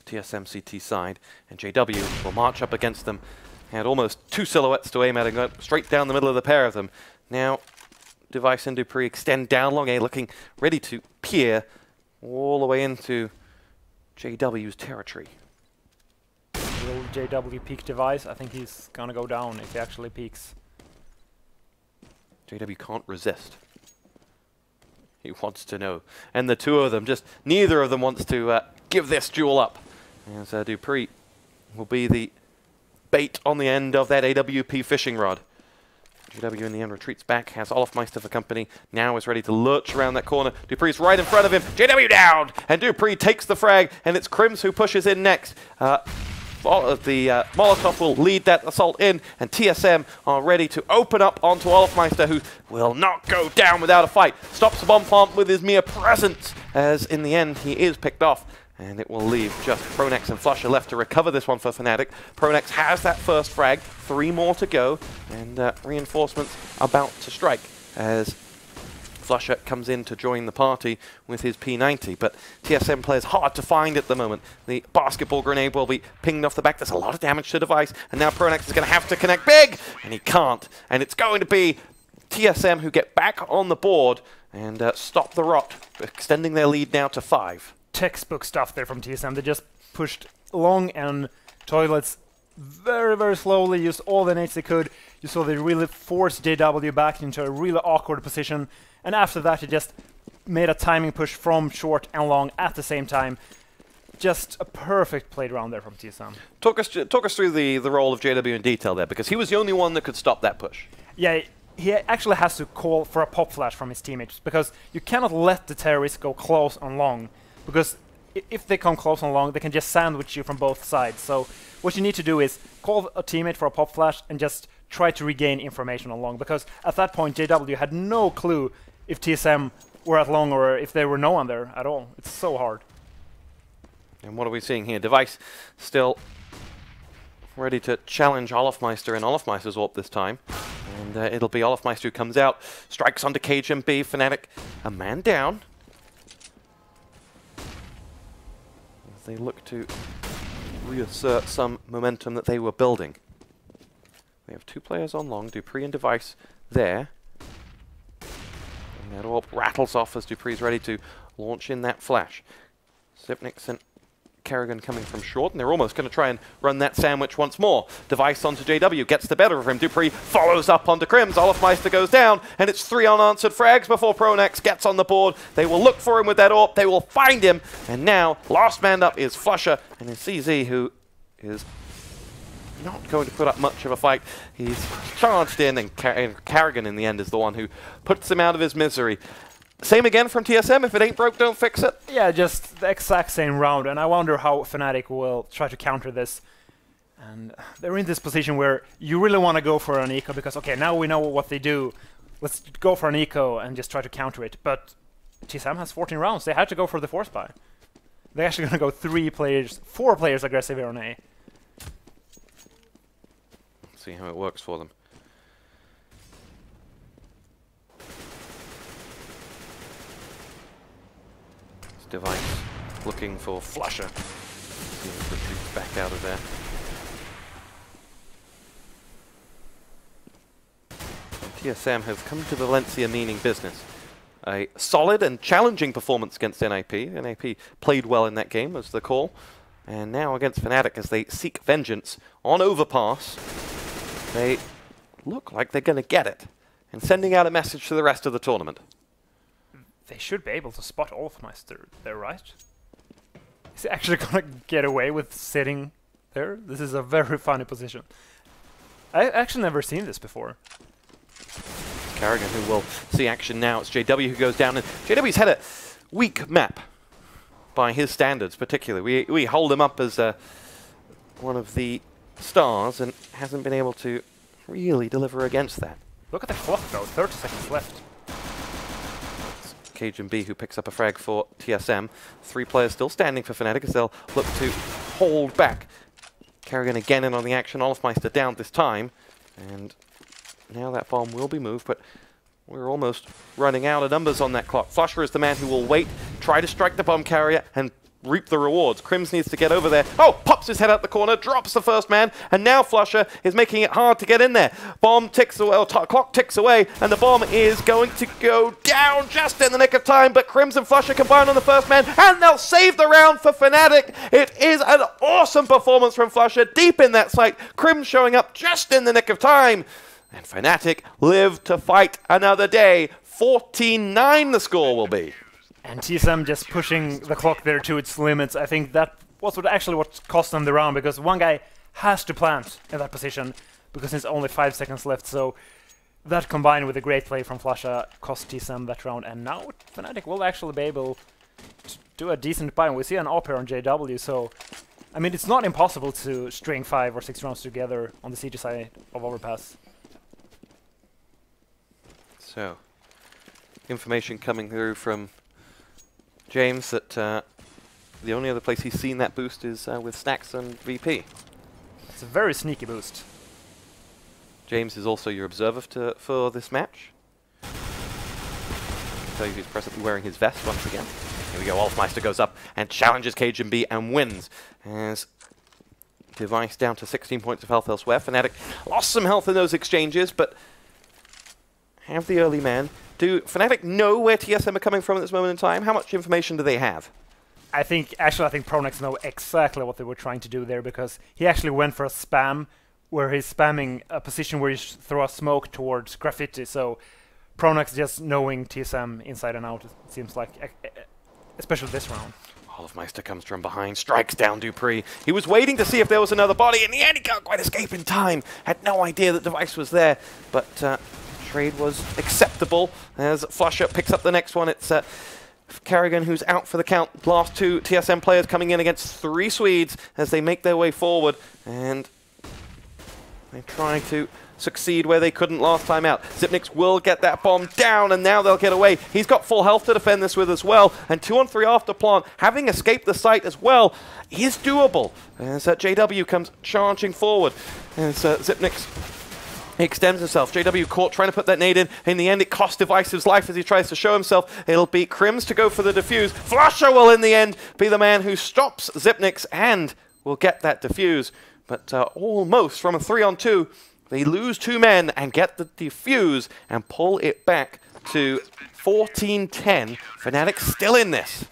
TSM CT side, and JW will march up against them. Had almost 2 silhouettes to aim at and go straight down the middle of the pair of them. Now, Device and dupreeh extend down long A, looking ready to peer all the way into JW's territory. Will JW peek Device? I think he's gonna go down if he actually peeks. JW can't resist. He wants to know. And the 2 of them, just neither of them wants to give this duel up. As dupreeh will be the bait on the end of that AWP fishing rod. JW in the end retreats back, has Olofmeister for company, now is ready to lurch around that corner. dupreeh's right in front of him, JW down! And dupreeh takes the frag, and it's KRIMZ who pushes in next. The Molotov will lead that assault in, and TSM are ready to open up onto Olofmeister, who will not go down without a fight. Stops the bomb plant with his mere presence, as in the end he is picked off. And it will leave just pronax and flusha left to recover this one for Fnatic. pronax has that first frag, 3 more to go, and reinforcements about to strike as flusha comes in to join the party with his P90. But TSM players hard to find at the moment. The basketball grenade will be pinged off the back. There's a lot of damage to device, and now pronax is going to have to connect big, and he can't. And it's going to be TSM who get back on the board and stop the rot, extending their lead now to 5. Textbook stuff there from TSM. They just pushed long and toilets very, very slowly, used all the nades they could, You saw they really forced JW back into a really awkward position, and after that he just made a timing push from short and long at the same time. Just a perfect played round there from TSM. Talk us through the role of JW in detail there, because he was the only one that could stop that push. Yeah, he actually has to call for a pop flash from his teammates, because you cannot let the terrorists go close on long, because if they come close on long, they can just sandwich you from both sides. So what you need to do is call a teammate for a pop flash and just try to regain information on long, because at that point JW had no clue if TSM were at long or if there were no one there at all. It's so hard. And what are we seeing here? Device still ready to challenge olofmeister in olofmeister's AWP this time. And it'll be olofmeister who comes out, strikes onto cajunb. Fnatic a man down. As they look to reassert some momentum that they were building. We have 2 players on long, dupreeh and Device there. And that AWP rattles off as dupreeh's ready to launch in that flash. Sipniks and karrigan coming from short, and they're almost going to try and run that sandwich once more. Device onto JW, gets the better of him. dupreeh follows up onto KRIMZ. olofmeister goes down, and it's 3 unanswered frags before pronax gets on the board. They will look for him with that AWP. They will find him, and now last man up is flusha, and it's CZ who is not going to put up much of a fight. He's charged in, and karrigan in the end is the one who puts him out of his misery. Same again from TSM, if it ain't broke, don't fix it. Yeah, just the exact same round, and I wonder how Fnatic will try to counter this. And they're in this position where you really want to go for an eco, because, okay, now we know what they do. Let's go for an eco and just try to counter it. But TSM has 14 rounds. They had to go for the force buy. They're actually going to go 4 players aggressive here on A. Let's see how it works for them. Device looking for flusha. Retreats back out of there. TSM have come to Valencia meaning business. A solid and challenging performance against NIP. NIP played well in that game, was the call. And now against Fnatic as they seek vengeance on Overpass. They look like they're going to get it. And sending out a message to the rest of the tournament. They should be able to spot olofmeister there, right? Is he actually gonna get away with sitting there? This is a very funny position. I've actually never seen this before. karrigan who will see action now. It's JW who goes down, and JW's had a weak map by his standards particularly. We hold him up as one of the stars and hasn't been able to really deliver against that. Look at the clock though, 30 seconds left. cajunb who picks up a frag for TSM. 3 players still standing for Fnatic as they'll look to hold back. karrigan again in on the action. olofmeister down this time. And now that bomb will be moved, but we're almost running out of numbers on that clock. flusha is the man who will wait, try to strike the bomb carrier, and reap the rewards. KRIMZ needs to get over there. Oh, pops his head out the corner, drops the first man, and now flusha is making it hard to get in there. Bomb ticks away, or clock ticks away, and the bomb is going to go down just in the nick of time, but KRIMZ and flusha combine on the first man, and they'll save the round for Fnatic. It is an awesome performance from flusha, deep in that site. KRIMZ showing up just in the nick of time, and Fnatic live to fight another day. 14-9 the score will be. And TSM just pushing the clock there to its limits. I think that was what cost them the round, because one guy has to plant in that position because there's only 5 seconds left. So that combined with a great play from flusha cost TSM that round. And now Fnatic will actually be able to do a decent buy. And we see an AWP here on JW. So, I mean, it's not impossible to string 5 or 6 rounds together on the CG side of Overpass. So, information coming through from James that the only other place he's seen that boost is with Snacks and VP. It's a very sneaky boost. James is also your observer for this match. I can tell you he's presently wearing his vest once again. Here we go, olofmeister goes up and challenges cajunb and wins. As Device down to 16 points of health elsewhere. Fnatic lost some health in those exchanges, but have the early man. Do Fnatic know where TSM are coming from at this moment in time? How much information do they have? I think pronax know exactly what they were trying to do there, because he actually went for a spam where he's spamming a position where you throw a smoke towards graffiti. So pronax just knowing TSM inside and out, it seems like, especially this round. Olofmeister comes from behind, strikes down dupreeh. He was waiting to see if there was another body. In the end, he can't quite escape in time. Had no idea that device was there, but trade was acceptable as flusha picks up the next one. It's karrigan who's out for the count. Last two TSM players coming in against 3 Swedes as they make their way forward, and they try to succeed where they couldn't last time out. Xyp9x will get that bomb down, and now they'll get away. He's got full health to defend this with as well, and 2-on-3 after plant, having escaped the site as well, is doable. As JW comes charging forward, as Xyp9x extends himself. JW caught trying to put that nade in. In the end, it cost Divisive's life as he tries to show himself. It'll be KRIMZ to go for the defuse. flusha will, in the end, be the man who stops Xyp9x and will get that defuse. But almost from a 3-on-2, they lose 2 men and get the defuse and pull it back to 14-10. Fnatic still in this.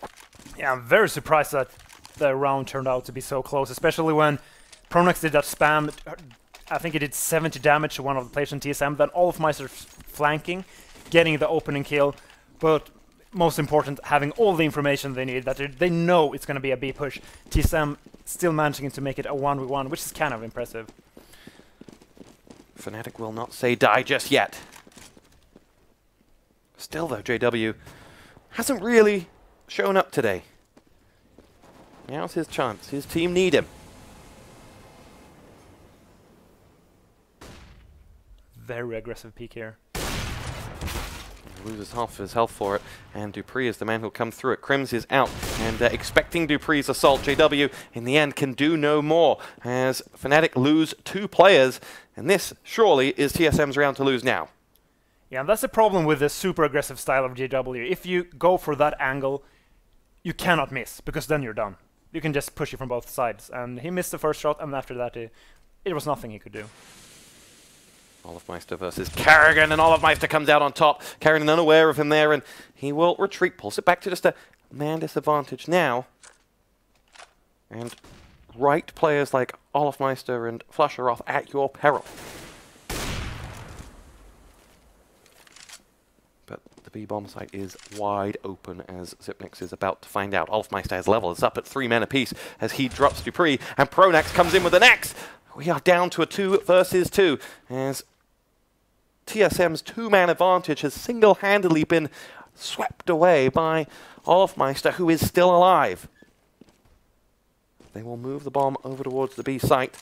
Yeah, I'm very surprised that the round turned out to be so close, especially when pronax did that spam. I think he did 70 damage to one of the players in TSM, then olofmeister flanking, getting the opening kill, but most important, having all the information they need, that they know it's going to be a B push. TSM still managing to make it a 1v1, which is kind of impressive. Fnatic will not say die just yet. Still though, JW hasn't really shown up today. Now's his chance. His team need him. Very aggressive peek here. He loses half of his health for it, and dupreeh is the man who'll come through it. KRIMZ is out, and expecting dupreeh's assault. JW, in the end, can do no more, as Fnatic lose 2 players, and this, surely, is TSM's round to lose now. Yeah, and that's the problem with the super aggressive style of JW. If you go for that angle, you cannot miss, because then you're done. You can just push it from both sides, and he missed the first shot, and after that, it was nothing he could do. Olofmeister versus karrigan, and Olofmeister comes out on top. karrigan unaware of him there, and he will retreat, pulls it back to just a man disadvantage now. And right players like Olofmeister and flusha are off at your peril. But the B-bomb site is wide open as Xyp9x is about to find out. Olofmeister has level, it's up at 3 men apiece as he drops dupreeh, and pronax comes in with an X. We are down to a 2 versus 2 as TSM's 2-man advantage has single-handedly been swept away by Olofmeister, who is still alive. They will move the bomb over towards the B site.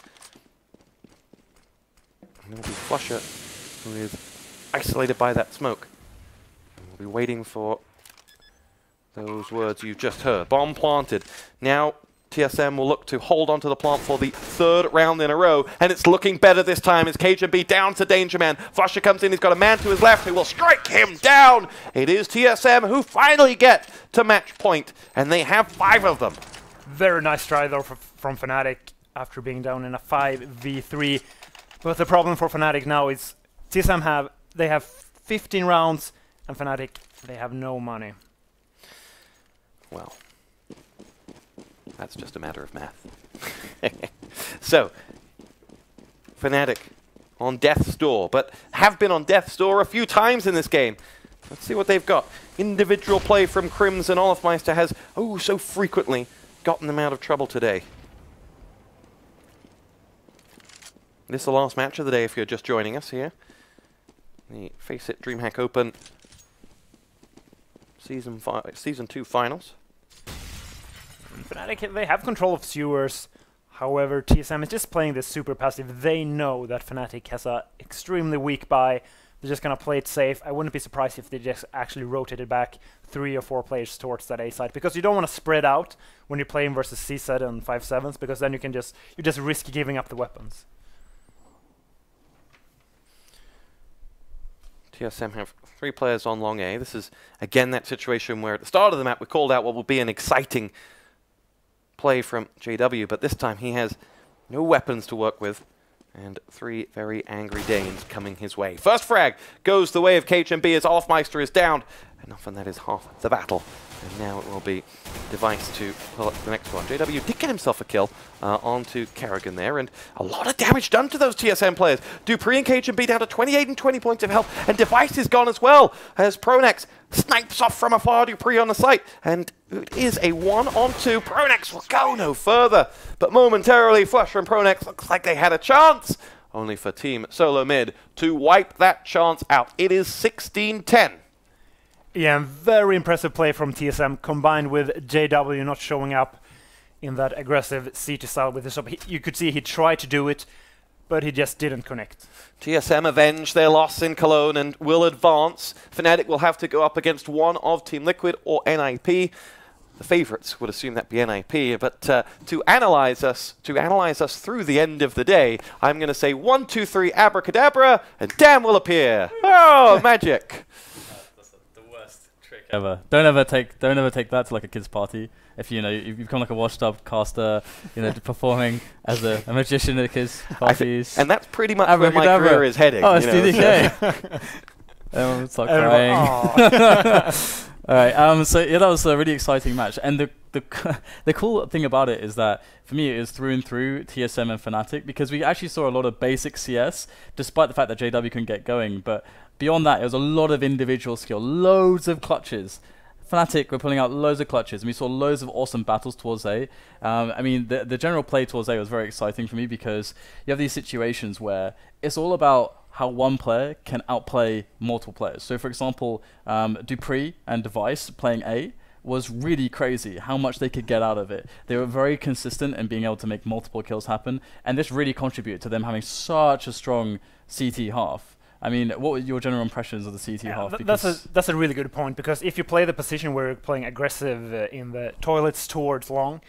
And it will be flusha, who is isolated by that smoke. And we'll be waiting for those words you've just heard. Bomb planted. Now TSM will look to hold onto the plant for the 3rd round in a row, and it's looking better this time as cajunb down to Danger Man. flusha comes in, he's got a man to his left who will strike him down. It is TSM who finally get to match point, and they have 5 of them. Very nice try though from Fnatic after being down in a 5v3. But the problem for Fnatic now is TSM have 15 rounds, and Fnatic, they have no money. Well, that's just a matter of math. So, Fnatic on death's door, but have been on death's door a few times in this game. Let's see what they've got. Individual play from KRIMZ, and Olofmeister has, oh, so frequently gotten them out of trouble today. This is the last match of the day if you're just joining us here. The FACEIT DreamHack Open Season 2 Finals. Fnatic, they have control of sewers. However, TSM is just playing this super passive. They know that Fnatic has a extremely weak buy. They're just going to play it safe. I wouldn't be surprised if they just actually rotated back 3 or 4 players towards that A side, because you don't want to spread out when you're playing versus C set and 5-7s, because then you just risk giving up the weapons. TSM have 3 players on long A. This is again that situation where at the start of the map we called out what will be an exciting play from JW, but this time he has no weapons to work with, and 3 very angry Danes coming his way. First frag goes the way of cajunb as Olofmeister is down, and often that is half the battle. And now it will be Device to pull up the next one. JW did get himself a kill onto karrigan there, and a lot of damage done to those TSM players. dupreeh and cajunb down to 28 and 20 points of health, and Device is gone as well, as pronax snipes off from afar dupreeh on the site, and it is a 1-on-2. pronax will go no further, but momentarily flusha and pronax looks like they had a chance, only for Team Solo Mid to wipe that chance out. It is 16-10. Yeah, very impressive play from TSM, combined with JW not showing up in that aggressive CT style with his up. You could see he tried to do it, but he just didn't connect. TSM avenge their loss in Cologne and will advance. Fnatic will have to go up against one of Team Liquid or NIP. The favourites would assume that be NIP, but to analyze us through the end of the day, I'm going to say 1, 2, 3, abracadabra, and damn will appear. Oh, magic! Ever. Don't ever take that to like a kid's party. If you become like a washed up caster, performing as a magician at kids' parties. And that's pretty much where my career is heading. Oh, it's DDK. Everyone start crying. All right. So yeah, that was a really exciting match. And the cool thing about it is that for me it is through and through TSM and Fnatic, because we actually saw a lot of basic CS, despite the fact that JW couldn't get going. But beyond that, it was a lot of individual skill, loads of clutches. Fnatic were pulling out loads of clutches, and we saw loads of awesome battles towards A. I mean, the general play towards A was very exciting for me, because you have these situations where it's all about how one player can outplay multiple players. So, for example, dupreeh and Device playing A was really crazy how much they could get out of it. They were very consistent in being able to make multiple kills happen, and this really contributed to them having such a strong CT half. I mean, what were your general impressions of the CT half? That's a really good point, because if you play the position where you're playing aggressive in the toilets towards long,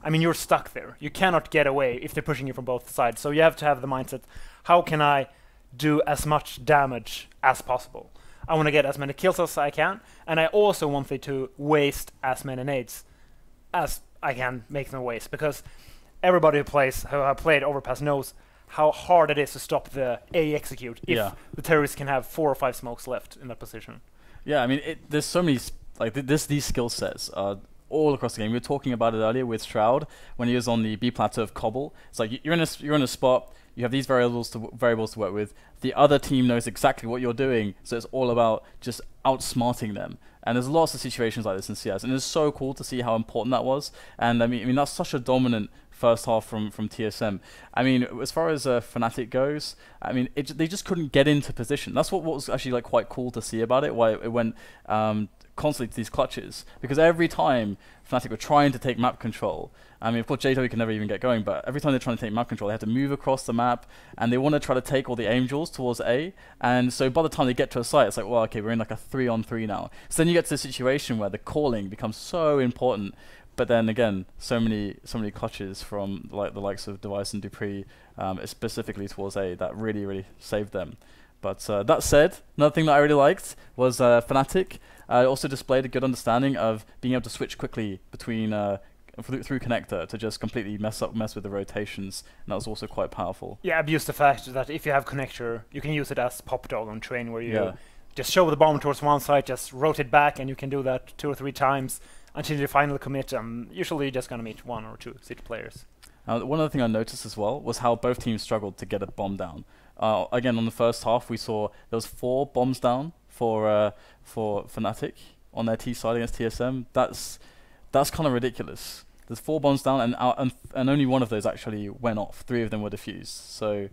I mean, you're stuck there. You cannot get away if they're pushing you from both sides. So you have to have the mindset, how can I do as much damage as possible? I want to get as many kills as I can, and I also wanted to waste as many nades as I can make them waste, because everybody who have played Overpass knows how hard it is to stop the A execute if the terrorists can have 4 or 5 smokes left in that position. Yeah, I mean, there's so many these skill sets are all across the game. We were talking about it earlier with Shroud when he was on the B plateau of Cobble. It's like you're in a spot. You have these variables to work with. The other team knows exactly what you're doing, so it's all about just outsmarting them. And there's lots of situations like this in CS, and it's so cool to see how important that was. And I mean that's such a dominant first half from TSM. I mean, as far as Fnatic goes, I mean they just couldn't get into position. That's what was actually like quite cool to see about it. Why it went constantly to these clutches, because every time Fnatic were trying to take map control, I mean, of course JW can never even get going, but every time they're trying to take map control, they have to move across the map, and they want to try to take all the aim jewels towards A, and so by the time they get to a site, it's like, well, okay, we're in like a 3-on-3 now. So then you get to a situation where the calling becomes so important, but then again, so many clutches from like the likes of Device and dupreeh, specifically towards A, that really saved them. But that said, another thing that I really liked was Fnatic also displayed a good understanding of being able to switch quickly between through connector to just completely mess with the rotations, and that was also quite powerful. Yeah, abuse the fact that if you have connector, you can use it as pop dog on train, where you just show the bomb towards one side, just rotate back, and you can do that 2 or 3 times until you finally commit. Usually you're just going to meet 1 or 2 City players. One other thing I noticed as well was how both teams struggled to get a bomb down. Again, on the first half, we saw there was 4 bombs down for Fnatic on their T side against TSM. That's kind of ridiculous. There's 4 bombs down, and only 1 of those actually went off. 3 of them were defused. So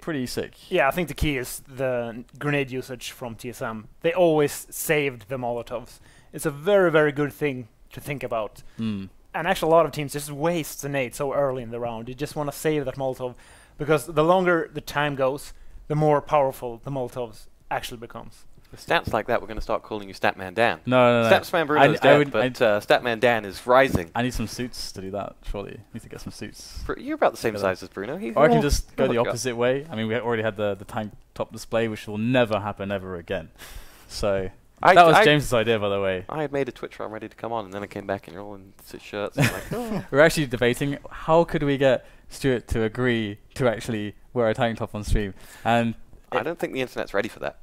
pretty sick. Yeah, I think the key is the grenade usage from TSM. They always saved the Molotovs. It's a very good thing to think about. And actually, a lot of teams just waste the nade so early in the round. You just want to save that Molotov, because the longer the time goes, the more powerful the Molotovs actually becomes. With stats like that, we're going to start calling you Statman Dan. No. Statsman Bruno's dead, but Statman Dan is rising. I need some suits to do that, surely. I need to get some suits. You're about the same size as Bruno. Or I can just go the opposite way. I mean, we already had the tank top display, which will never happen ever again. So that was James's idea, by the way. I had made a Twitch ready to come on, and then I came back and you're all in shirts. And like, oh. We're actually debating how could we get Stuart to agree to actually wear a tank top on stream. And I don't think the internet's ready for that.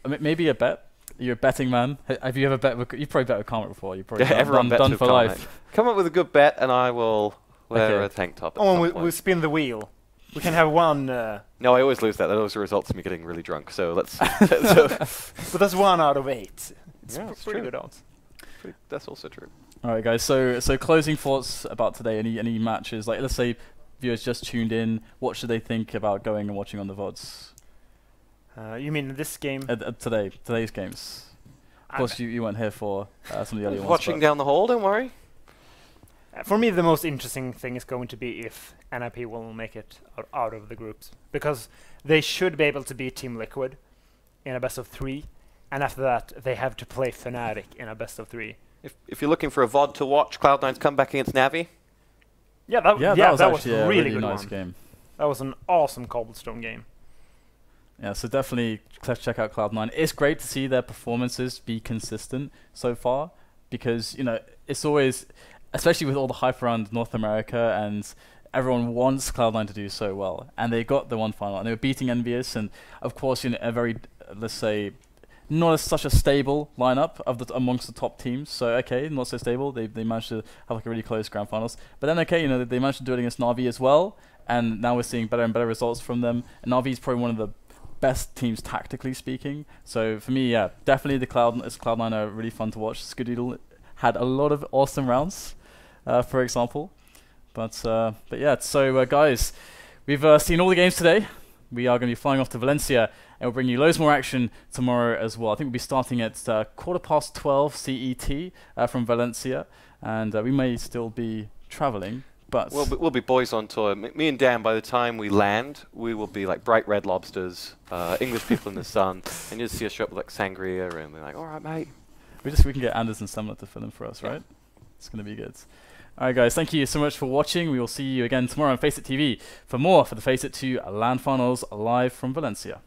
Maybe a bet. You're a betting man. Have you ever bet? You've probably bet with Karma before. You've probably everyone bets done with for Karma. life. Come up with a good bet, and I will wear a tank top. At some point. We'll spin the wheel. We can have one. No, I always lose that. That always results in me getting really drunk. So let's. But that's 1 out of 8. It's pretty good odds. That's also true. All right, guys. So closing thoughts about today. Any matches? Like, let's say viewers just tuned in. What should they think about going and watching on the VODs? You mean this game? Today's games. Of course, you weren't here for some of the earlier ones. Watching down the hall, don't worry. For me, the most interesting thing is going to be if NIP will make it out of the groups. Because they should be able to beat Team Liquid in a best of 3. And after that, they have to play Fnatic in a best of 3. If you're looking for a VOD to watch, Cloud9's comeback against Navi. Yeah, that was a really good nice game. That was an awesome Cobblestone game. Yeah, so definitely check out Cloud9. It's great to see their performances be consistent so far, because it's always, especially with all the hype around North America, and everyone wants Cloud9 to do so well, and they got the one final, and they were beating EnVyUs, and of course, a very, let's say, not as such a stable lineup amongst the top teams. So okay, not so stable. They managed to have like a really close grand finals, but then okay, they managed to do it against Na'Vi as well, and now we're seeing better and better results from them. And Na'Vi is probably one of the best teams tactically speaking. So for me, yeah, definitely Cloud9 are really fun to watch. Skadoodle had a lot of awesome rounds, for example. But yeah, so guys, we've seen all the games today. We are going to be flying off to Valencia, and we'll bring you loads more action tomorrow as well. I think we'll be starting at 12:15 CET from Valencia, and we may still be traveling. But we'll be boys on tour. Me and Dan, by the time we land, we will be like bright red lobsters, English people in the sun, and you'll see us show up with like sangria, and we're like, all right, mate. We can get Andersen Sumner to fill in for us, right? It's going to be good. All right, guys, thank you so much for watching. We will see you again tomorrow on FACEIT TV for more for the FACEIT 2 LAN Finals live from Valencia.